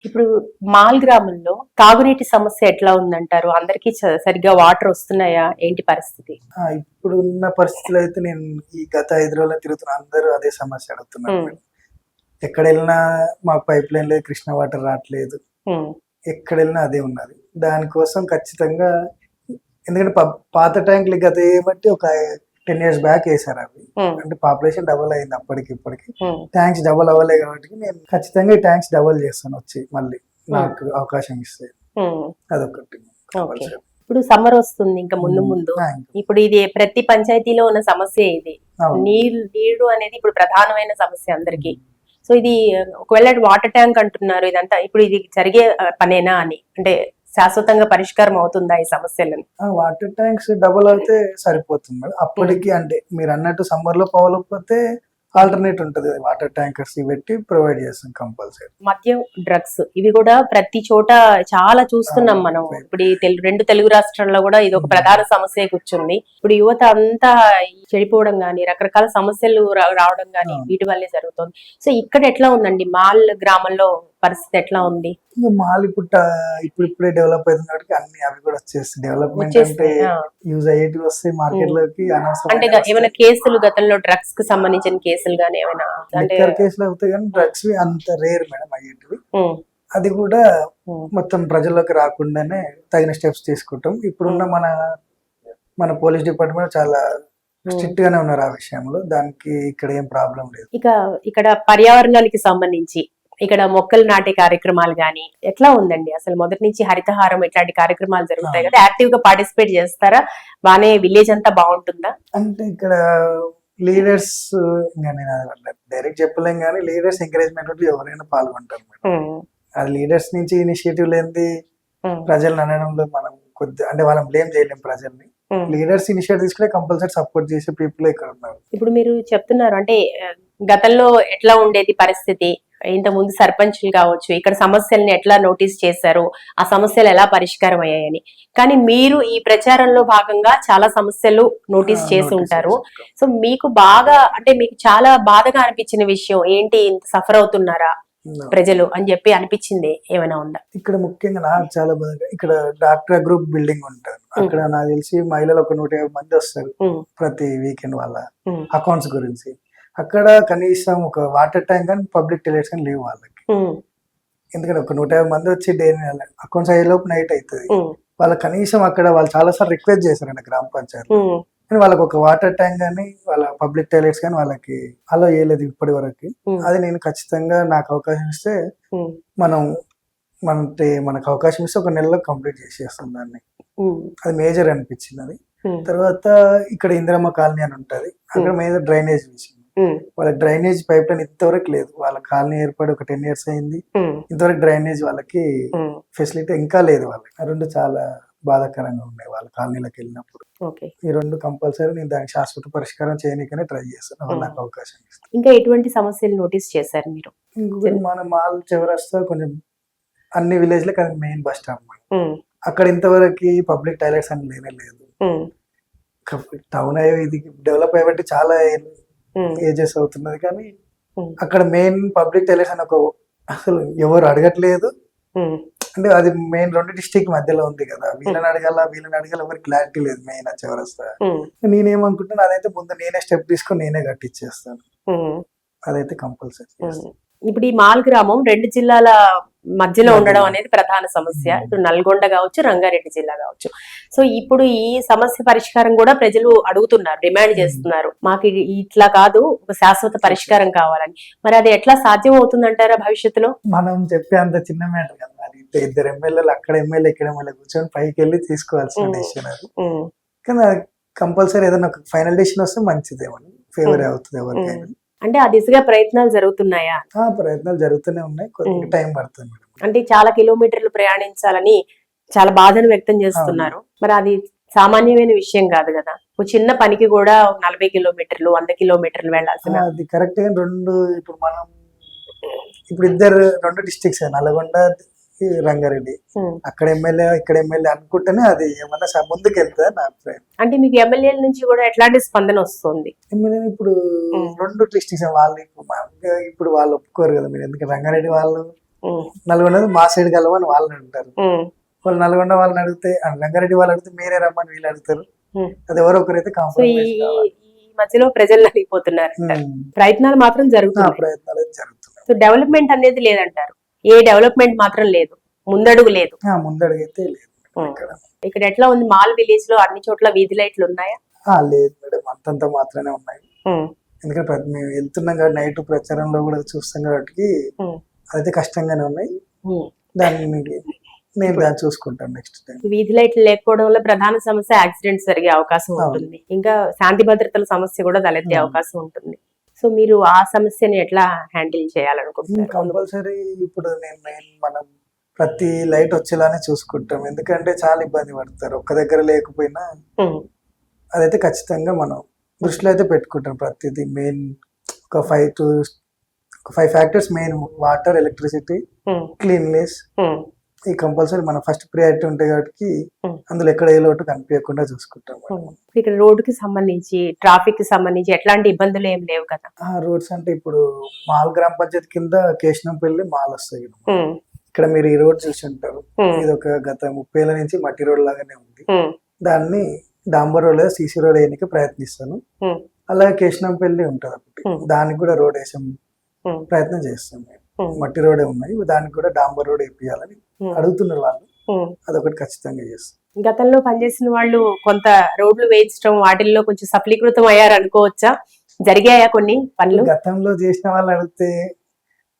ఇప్పుడు మాల్ గ్రామంలో తాగునీటి సమస్య ఎట్లా ఉందంటారు? అందరికీ సరిగ్గా వాటర్ వస్తున్నాయా? ఏంటి పరిస్థితి? ఇప్పుడు ఉన్న పరిస్థితుల్లో అయితే నేను ఈ గత 5 రోజుల్లో తిరుగుతున్న అందరూ అదే సమస్య అడుగుతున్నారు హ్మ్. మేడం. ఎక్కడెళ్ళినా మాకు పైప్ లైన్ లేదు, కృష్ణ వాటర్ రావట్లేదు. హ్మ్. ఎక్కడెళ్ళినా అదే ఉన్నది. దానికోసం ఖచ్చితంగా ఎందుకంటే పాత ట్యాంకులు గత ఏమంటే ఒక 10 ఇయర్స్ బ్యాక్ ఏసారు అవి. హ్మ్. అంటే పాపులేషన్ డబుల్ అయింది అప్పటికి ఇప్పటికి. హ్మ్. ట్యాంక్స్ డబుల్ అవ్వలే కాబట్టి నేను ఖచ్చితంగా ఈ ట్యాంక్స్ డబుల్ చేస్తాను వచ్చి మళ్ళీ నాకు అవకాశం ఇస్తే. హ్మ్. అదొకటి ఓకే. కంపల్సరీ. ఇప్పుడు సమ్మర్ వస్తుంది ఇంకా ముందు. ఇప్పుడు ఇది ప్రతి పంచాయతీలో ఉన్న సమస్య ఇది. అవును. నీరు అనేది ఇప్పుడు ప్రధానమైన సమస్య అందరికీ. సో ఇది ఒకవేళ వాటర్ ట్యాంక్ అంటున్నారు ఇదంతా ఇప్పుడు ఇది జరిగే పనేనా అని అంటే శాశ్వతంగా పరిష్కారం అవుతుందా ఈ సమస్యలను? వాటర్ ట్యాంక్స్ డబుల్ అయితే సరిపోతుంది మేడం. అప్పటికి అంటే మీరు అన్నట్టు సమ్మర్ లో పోవలేకపోతే ఆల్టర్నేట్ ఉంటది కదా, వాటర్ ట్యాంకర్స్ పెట్టి ప్రొవైడ్ చేస్తాం కంపల్సరీ. మద్యం, డ్రగ్స్ ఇవి కూడా ప్రతి చోట చాలా చూస్తున్నాం మనం. ఇప్పుడు ఈ రెండు తెలుగు రాష్ట్రాల్లో కూడా ఇది ఒక ప్రధాన సమస్య కూర్చుంది. ఇప్పుడు యువత అంతా చెడిపోవడం గానీ రకరకాల సమస్యలు రావడం గానీ వీటి వల్లే జరుగుతుంది. సో ఇక్కడ ఎట్లా ఉందండి మాల్ గ్రామంలో పరిస్థితి ఎట్లా ఉంది? ఇంకా మాల్ ఇప్పుడిప్పుడే డెవలప్ అవుతుంది కాబట్టి అన్ని అవి కూడా వచ్చేస్తాయి. డెవలప్మెంట్ అంటే యూజ్ అయ్యేటివి వస్తాయి మార్కెట్ లోకి. అంటే ఏమైనా కేసులు గతంలో డ్రగ్స్ కి సంబంధించిన కేసులు గానీ ఏమైనా లిక్కర్ కేసులు అవుతాయి కానీ డ్రగ్స్ అంత రేర్ మేడం అయ్యేటివి. అది కూడా మొత్తం ప్రజల్లోకి రాకుండానే తగిన స్టెప్స్ తీసుకుంటాం. ఇప్పుడున్న మన పోలీస్ డిపార్ట్మెంట్ చాలా స్ట్రిక్ట్ గానే ఉన్నారు ఆ విషయంలో. దానికి ఇక్కడ ఏం ప్రాబ్లం లేదు. ఇక్కడ పర్యావరణానికి సంబంధించి ఇక్కడ మొక్కలు నాటే కార్యక్రమాలు గానీ ఎట్లా ఉందండి? అసలు మొదటి నుంచి హరితహారం ఇట్లాంటి కార్యక్రమాలు జరుగుతాయి కదా, యాక్టివ్ గా పార్టిసిపేట్ చేస్తారా? బానే విలేజ్ అంతా బాగుంటుందా? అంటే ఇక్కడ లీడర్స్ నేను డైరెక్ట్ చెప్పలేం కానీ లీడర్స్ ఎంకరేజ్మెంట్ ఎవరైనా పాల్గొంటారు మేడం. అది లీడర్స్ నుంచి ఇనిషియేటివ్ లేనిది ప్రజలను అనడంలో మనం కొద్ది అంటే వాళ్ళని బ్లేమ్ చేయలేం ప్రజల్ని. లీడర్స్ ఇనిషియేటివ్ తీసుకుంటే కంపల్సరీ సపోర్ట్ చేసే పీపుల్ ఇక్కడ ఉన్నారు. ఇప్పుడు మీరు చెప్తున్నారు అంటే గతంలో ఎట్లా ఉండేది పరిస్థితి, ఇంత ముందు సర్పంచ్లు కావచ్చు ఇక్కడ సమస్యల్ని ఎట్లా నోటీస్ చేశారు, ఆ సమస్యలు ఎలా పరిష్కారం అయ్యాయని. కానీ మీరు ఈ ప్రచారంలో భాగంగా చాలా సమస్యలు నోటీస్ చేసి ఉంటారు. సో మీకు బాగా అంటే మీకు చాలా బాధగా అనిపించిన విషయం ఏంటి? ఇంత సఫర్ అవుతున్నారా ప్రజలు అని చెప్పి అనిపించింది ఏమైనా ఉందా? ఇక్కడ ముఖ్యంగా నాకు చాలా బాగా ఇక్కడ డాక్టర్ గ్రూప్ బిల్డింగ్ ఉంటారు. అక్కడ నాకు తెలిసి మహిళలు ఒక 150 మంది వస్తారు ప్రతి వీకెండ్ వాళ్ళ అకౌంట్స్ గురించి. అక్కడ కనీసం ఒక వాటర్ ట్యాంక్ కానీ పబ్లిక్ టాయిలెట్స్ కానీ లేవు వాళ్ళకి. ఎందుకంటే ఒక 150 మంది వచ్చి డే అకౌంట్స్ అయ్యే లోపు నైట్ అవుతుంది. వాళ్ళకి కనీసం అక్కడ వాళ్ళు చాలా సార్లు రిక్వెస్ట్ చేశారండి గ్రామ పంచాయతీ, కానీ వాళ్ళకి ఒక వాటర్ ట్యాంక్ కానీ వాళ్ళ పబ్లిక్ టాయిలెట్స్ కానీ వాళ్ళకి అలో చేయలేదు ఇప్పటి వరకు. అది నేను ఖచ్చితంగా నాకు అవకాశం ఇస్తే మనకు అవకాశం ఇస్తే ఒక నెలలో కంప్లీట్ చేసేస్తాం దాన్ని. అది మేజర్ అనిపించింది అది. తర్వాత ఇక్కడ ఇందిరమ్మ కాలనీ అని ఉంటది, అక్కడ మేజర్ డ్రైనేజ్ విషయం. వాళ్ళ డ్రైనేజ్ పైప్ లైన్ ఇంతవరకు లేదు. వాళ్ళ కాలనీ ఏర్పడి ఒక 10 ఇయర్స్ అయింది, ఇంతవరకు డ్రైనేజ్ వాళ్ళకి ఫెసిలిటీ ఇంకా లేదు. వాళ్ళకి ఆ రెండు చాలా బాధాకరంగా ఉన్నాయి వాళ్ళ కాలనీలకు వెళ్ళినప్పుడు. ఈ రెండు కంపల్సరీ నేను దానికి శాశ్వత పరిష్కారం చేయడానికనే ట్రై చేస్తాను వాళ్ళు నాకు అవకాశం ఇస్తాను. ఇంకా ఎటువంటి సమస్యలు నోటీస్ చేశారు మీరు? మన మాల్ చివరస్తా కొంచెం అన్ని విలేజ్ లో మెయిన్ బస్ స్టాప్ అక్కడ ఇంతవరకు పబ్లిక్ టాయిలెట్స్ అని లేనే లేదు. టౌన్ ఇది డెవలప్ అయ్యబట్టి చాలా ఏజెస్ అవుతున్నది కానీ అక్కడ మెయిన్ పబ్లిక్ టాయిలెట్స్ అని అసలు ఎవరు అడగట్లేదు. అంటే అది మెయిన్ 2 డిస్ట్రిక్ట్ మధ్యలో ఉంది కదా, వీళ్ళని అడగాల ఎవరికి క్లారిటీ లేదు మెయిన్ చివరస్తా. నేనేమనుకుంటున్నా అదైతే ముందు నేనే స్టెప్ తీసుకొని నేనే కట్టించేస్తాను. అదైతే కంపల్సరీ. ఇప్పుడు ఈ మాల్ గ్రామం 2 జిల్లాల మధ్యలో ఉండడం అనేది ప్రధాన సమస్య. ఇప్పుడు నల్గొండ కావచ్చు, రంగారెడ్డి జిల్లా కావచ్చు. సో ఇప్పుడు ఈ సమస్య పరిష్కారం కూడా ప్రజలు అడుగుతున్నారు, డిమాండ్ చేస్తున్నారు. మాకు ఇట్లా కాదు, ఒక శాశ్వత పరిష్కారం కావాలని. మరి అది ఎట్లా సాధ్యం అవుతుందంటారా భవిష్యత్తులో? మనం చెప్పే అంత చిన్న మ్యాటర్ కదా, అది 2 ఎమ్మెల్యేలు అక్కడ ఎమ్మెల్యే ఇక్కడ ఎమ్మెల్యే కూర్చొని పైకి వెళ్ళి తీసుకోవాల్సిన డెసిషన్ అది. కానీ కంపల్సరీ ఏదైనా ఒక ఫైనల్ డెసిషన్ వస్తే మంచిదేమని ఫేవర్ అవుతుంది ఎవరికైనా. అంటే ఆ దిశగా ప్రయత్నాలు జరుగుతున్నాయా? ప్రయత్నాలు జరుగుతూనే ఉన్నాయి, కొంచెం టైం పడుతుంది. అంటే చాలా కిలోమీటర్లు ప్రయాణించాలని చాలా బాధను వ్యక్తం చేస్తున్నారు. మరి అది సామాన్యమైన విషయం కాదు కదా, ఒక చిన్న పనికి కూడా 40 కిలోమీటర్లు 100 కిలోమీటర్లు వెళ్ళాల్సిన. అది కరెక్ట్. ఇప్పుడు ఇద్దరు 2 డిస్ట్రిక్ట్స్ నల్గొండ రంగారెడ్డి, అక్కడ ఎమ్మెల్యే ఇక్కడ ఎమ్మెల్యే అనుకుంటేనే అది ఏమన్నా ముందుకు వెళ్తుందా నా అభిప్రాయం. అంటే మీకు ఎమ్మెల్యేల నుంచి కూడా ఎట్లాంటి స్పందన వస్తుంది? ఎమ్మెల్యే ఇప్పుడు 2 డిస్ట్రిక్ట్స్ వాళ్ళు ఇప్పుడు వాళ్ళు ఒప్పుకోరు కదా మీరు, ఎందుకంటే రంగారెడ్డి వాళ్ళు నల్గొండ మా సైడ్ కలవని వాళ్ళని అంటారు. వాళ్ళు నల్గొండ వాళ్ళని అడిగితే రంగారెడ్డి వాళ్ళు అడిగితే మీరే రమ్మని వీళ్ళు అడుగుతారు. అది ఎవరో ఒకరైతే సో కాంప్రమైజ్ ఈ మధ్యలో ప్రజలు నలిగిపోతున్నారు. ప్రయత్నాలు మాత్రం జరుగుతున్నాయి. ప్రయత్నాలు అయితే జరుగుతున్నాయి. సో డెవలప్మెంట్ అనేది లేదంటారు. ఏ డెవలప్మెంట్ మాత్రం లేదు, ముందడుగు లేదు. ముందడుగైతే లేదు ఇక్కడ. ఇక్కడ ఎట్లా ఉంది? మాల్ విలేజ్ లో అన్ని చోట్ల వీధి లైట్లు ఉన్నాయా? లేదు మేడం, అంతంత మాత్రమే ఉన్నాయి. ఎందుకంటే మేము వెళ్తున్నాం కాబట్టి నైట్ ప్రచారంలో కూడా చూస్తాం కాబట్టి అదైతే కష్టంగానే ఉన్నాయి. దాన్ని నేను దాన్ని చూసుకుంటాను నెక్స్ట్ టైం. వీధి లైట్లు లేకపోవడం వల్ల ప్రధాన సమస్య యాక్సిడెంట్స్ జరిగే అవకాశం ఉంటుంది. ఇంకా శాంతి భద్రతల సమస్య కూడా తలెత్తే అవకాశం ఉంటుంది. సో మీరు ఆ సమస్యని ఎట్లా హ్యాండిల్ చేయాలనుకుంటున్నారు? కంపల్సరీ ఇప్పుడు మనం ప్రతి లైట్ వచ్చేలానే చూసుకుంటాం. ఎందుకంటే చాలా ఇబ్బంది పడతారు ఒక్క దగ్గర లేకపోయినా. అదైతే ఖచ్చితంగా మనం దృష్టిలో అయితే పెట్టుకుంటాం. ప్రతిదీ మెయిన్ ఒక 5 factors main: water, electricity, cleanliness. ఈ కంపల్సరీ మన ఫస్ట్ ప్రియారిటీ ఉంటాయి కాబట్టి అందులో ఎక్కడ ఏ లోటు కనిపించకుండా చూసుకుంటాం. ఇక్కడ రోడ్డుకి సంబంధించి, ట్రాఫిక్ కి సంబంధించి ఎట్లాంటి ఇబ్బందులు ఏం లేవు కదా? రోడ్స్ అంటే ఇప్పుడు మాల్ గ్రామ పంచాయతీ కింద కేశనంపల్లి మాల్ వస్తాయి. ఇక్కడ మీరు ఈ రోడ్ చూసి ఉంటారు. ఇది ఒక గత 30 ఏళ్ల నుంచి మట్టి రోడ్ లాగానే ఉంది. దాన్ని డాంబర్ రోడ్ లేదా సీసీ రోడ్ వేయడానికి ప్రయత్నిస్తాను. అలాగే కేశనంపల్లి ఉంటుంది ఒకటి, దానికి కూడా రోడ్ వేసాం ప్రయత్నం చేస్తాం. మట్టి రోడే ఉన్నాయి, దానికి కూడా డాంబర్ రోడ్ వేపియాలని అడుగుతున్నారు వాళ్ళు. అదొకటి ఖచ్చితంగా చేస్తాం. గతంలో పనిచేసిన వాళ్ళు కొంత రోడ్లు వేయించడం వాటిల్లో కొంచెం సఫలీకృతం అయ్యారు అనుకోవచ్చా? జరిగాయా కొన్ని పనులు? గతంలో చేసిన వాళ్ళు అడిగితే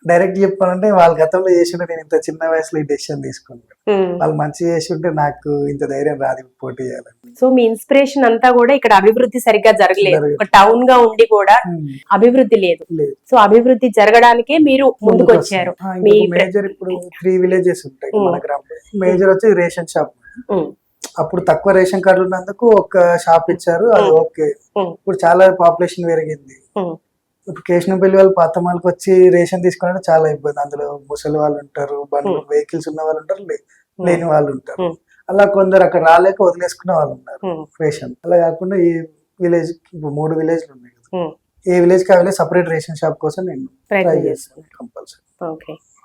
డైరెక్ట్ చెప్పాలంటే వాళ్ళు గతంలో చేసి ఉంటే నేను ఇంత చిన్న వయసులో ఈ డెసిషన్ తీసుకున్నాను. వాళ్ళు మంచి చేసి ఉంటే నాకు ఇంత ధైర్యం రాదు పోటీ చేయాలని. సో మీ ఇన్స్పిరేషన్ అంతా కూడా ఇక్కడ అభివృద్ధి సరిగ్గా జరగలేదు. ఒక టౌన్ గా ఉండి కూడా అభివృద్ధి లేదు. సో అభివృద్ధి జరగడానికే మీరు ముందుకు వచ్చారు. మీ మేజర్ ఇప్పుడు 3 విలేజెస్ ఉంటాయి మన గ్రామంలో. మేజర్ వచ్చి రేషన్ షాప్. అప్పుడు తక్కువ రేషన్ కార్డులు ఉన్నందుకు ఒక షాప్ ఇచ్చారు, అది ఓకే. ఇప్పుడు చాలా పాపులేషన్ పెరిగింది. ఇప్పుడు కేశనంపల్లి వాళ్ళు పాతమాలకు వచ్చి రేషన్ తీసుకోవాలంటే చాలా ఇబ్బంది. అందులో ముసలి వాళ్ళు ఉంటారు, బండ్లు వెహికల్స్ ఉన్న వాళ్ళు ఉంటారు, లేని వాళ్ళు ఉంటారు. అలా కొందరు అక్కడ రాలేక వదిలేసుకున్న వాళ్ళు ఉన్నారు రేషన్. అలా కాకుండా ఈ విలేజ్ ఇప్పుడు 3 విలేజ్లు ఉన్నాయి కదా, ఏ విలేజ్ కి ఆ విలేజ్ సపరేట్ రేషన్ షాప్ కోసం నేను ట్రై చేస్తాను కంపల్సరీ.